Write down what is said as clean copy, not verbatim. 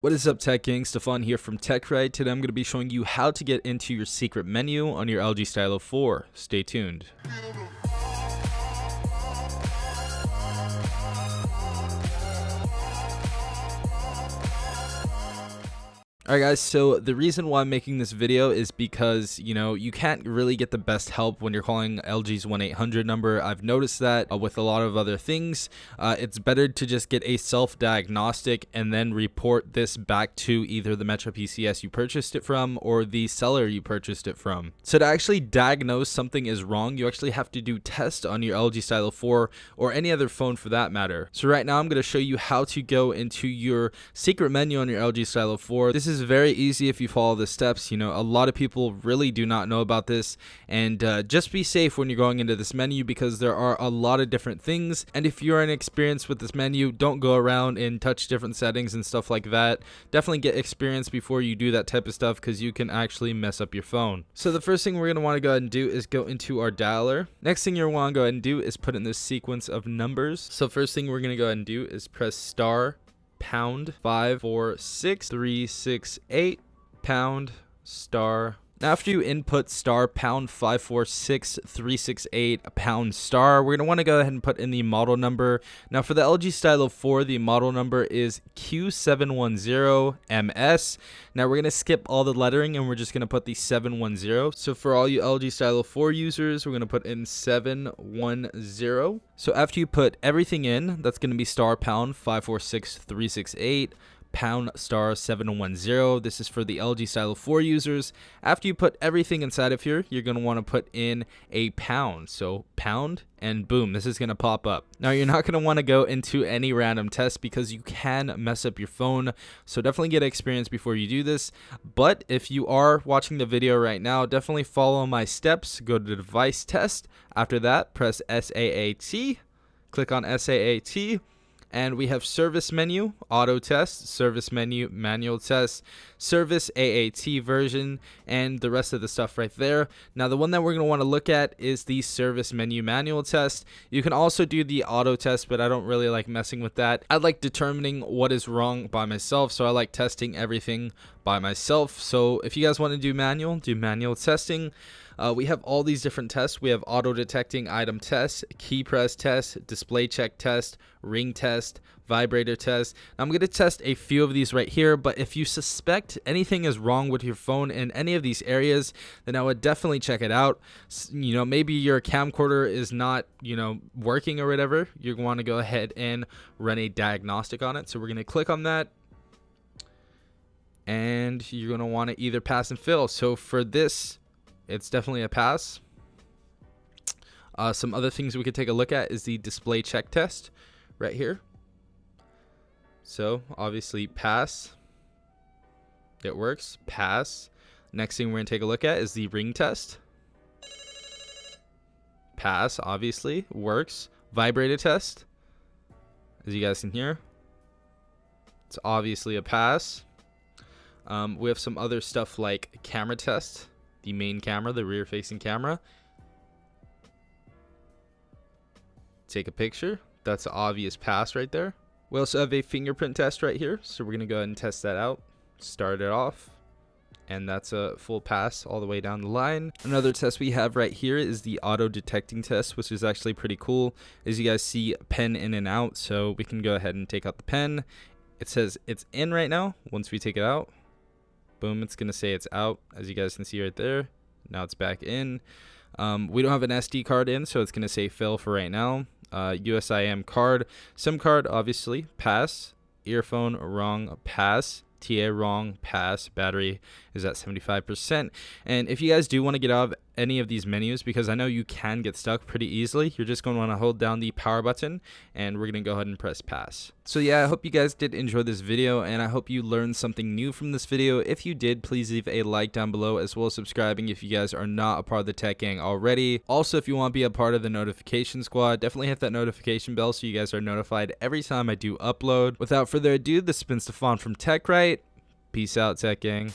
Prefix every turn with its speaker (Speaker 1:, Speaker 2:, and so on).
Speaker 1: What is up, Tech Gang? Stefan here from TechRight. Today I'm going to be showing you how to get into your secret menu on your LG Stylo 4. Stay tuned. Alright guys, so the reason why I'm making this video is because, you can't really get the best help when you're calling LG's 1-800 number. I've noticed that with a lot of other things. It's better to just get a self-diagnostic and then report this back to either the Metro PCS you purchased it from or the seller you purchased it from. So to actually diagnose something is wrong, you actually have to do tests on your LG Stylo 4 or any other phone for that matter. So right now I'm going to show you how to go into your secret menu on your LG Stylo 4. This is very easy if you follow the steps. A lot of people really do not know about this, and just be safe when you're going into this menu because there are a lot of different things, and if you're inexperienced with this menu, don't go around and touch different settings and stuff like that. Definitely get experience before you do that type of stuff because you can actually mess up your phone. So the first thing we're going to want to go ahead and do is go into our dialer. Next thing you want to go ahead and do is put in this sequence of numbers. So first thing we're going to go ahead and do is press star pound 546368 pound star. Now after you input star pound 546368 pound star, we're going to want to go ahead and put in the model number. Now for the LG Stylo 4, the model number is Q710MS. Now we're going to skip all the lettering and we're just going to put the 710. So for all you LG Stylo 4 users, we're going to put in 710. So after you put everything in, that's going to be star pound 546368 pound star 710. This is for the LG Stylo 4 users. After you put everything inside of here, you're going to want to put in a pound. So pound, and boom, this is going to pop up. Now you're not going to want to go into any random test because you can mess up your phone. So definitely get experience before you do this. But if you are watching the video right now, definitely follow my steps. Go to the device test. After that, press SAAT. Click on SAAT. And we have service menu, auto test, service menu, manual test, service AAT version, and the rest of the stuff right there. Now, the one that we're going to want to look at is the service menu manual test. You can also do the auto test, but I don't really like messing with that. I like determining what is wrong by myself, so I like testing everything by myself. So if you guys want to do manual testing. We have all these different tests. We have auto detecting item test, key press test, display check test, ring test, vibrator test. Now, I'm going to test a few of these right here, but if you suspect anything is wrong with your phone in any of these areas, then I would definitely check it out. Maybe your camcorder is not, working or whatever. You're going to want to go ahead and run a diagnostic on it. So we're going to click on that. And you're going to want to either pass and fail. So for this, it's definitely a pass. Some other things we could take a look at is the display check test right here. So obviously pass. It works. Pass. Next thing we're going to take a look at is the ring test. Pass. Obviously works. Vibrator test. As you guys can hear, it's obviously a pass. We have some other stuff like camera test. The main camera, the rear facing camera. Take a picture. That's an obvious pass right there. We also have a fingerprint test right here. So we're going to go ahead and test that out. Start it off. And that's a full pass all the way down the line. Another test we have right here is the auto detecting test, which is actually pretty cool. As you guys see, pen in and out. So we can go ahead and take out the pen. It says it's in right now. Once we take it out, boom, it's going to say it's out, as you guys can see right there. Now it's back in. We don't have an SD card in, so it's going to say fail for right now. USIM card. SIM card, obviously, pass. Earphone, wrong, pass. TA, wrong, pass. Battery is at 75%. And if you guys do want to get out of any of these menus, because I know you can get stuck pretty easily, you're just going to want to hold down the power button, and we're going to go ahead and press pass. So yeah, I hope you guys did enjoy this video, and I hope you learned something new from this video. If you did, please leave a like down below, as well as subscribing if you guys are not a part of the Tech Gang already. Also, if you want to be a part of the notification squad, definitely hit that notification bell so you guys are notified every time I do upload. Without further ado, this has been Stefan from TechRight. Peace out, Tech Gang.